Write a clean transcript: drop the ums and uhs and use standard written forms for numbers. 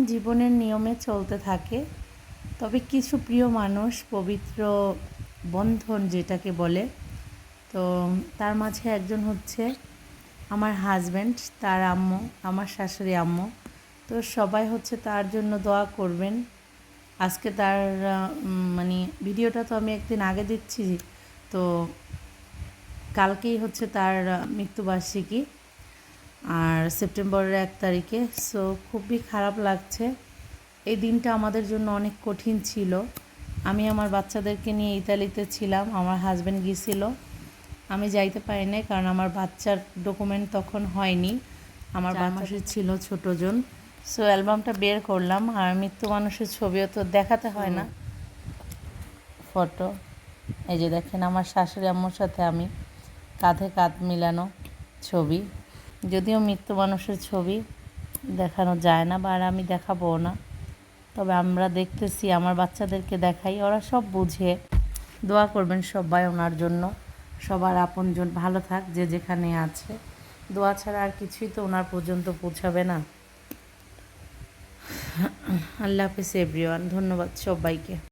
জীবনের নিয়মে চলতে থাকে। তবে কিছু প্রিয় মানুষ, পবিত্র বন্ধন যেটাকে বলে, তো তার মাঝে একজন হচ্ছে আমার হাজব্যান্ড, তার আম্মু, আমার শাশুড়ি আম্মু। তো সবাই হচ্ছে তার জন্য দোয়া করবেন। আজকে তার মানে ভিডিওটা তো আমি একদিন আগে দিচ্ছি, তো কালকেই হচ্ছে তার মৃত্যুবার্ষিকী, আর সেপ্টেম্বরের 1 তারিখে। সো খুবই খারাপ লাগছে। এই দিনটা আমাদের জন্য অনেক কঠিন ছিল। আমি আমার বাচ্চাদেরকে নিয়ে ইতালিতে ছিলাম, আমার হাজব্যান্ড গিয়েছিল, আমি যাইতে পারি নাই কারণ আমার বাচ্চার ডকুমেন্ট তখন হয়নি, আমার 4 মাসের ছিল ছোটোজন। সো অ্যালবামটা বের করলাম, আর মৃত্যু মানুষের ছবিও তো দেখাতে হয় না, ফটো। এই যে দেখেন আমার শাশুড়ি আম্মুর সাথে আমি কাঁধে কাঁধ মিলানো ছবি। যদিও মৃত্যু মানুষের ছবি দেখানো যায় না, বা আর আমি দেখাবো না, তবে আমরা দেখতেছি, আমার বাচ্চাদেরকে দেখাই, ওরা সব বুঝে। দোয়া করবেন সবাই ওনার জন্য, সবার আপনজন ভালো থাক যে যেখানে আছে। দোয়া ছাড়া আর কিছুই তো ওনার পর্যন্ত পৌঁছাবে না। আল্লাহ হাফেজ এভরিওয়ান, ধন্যবাদ সবাইকে।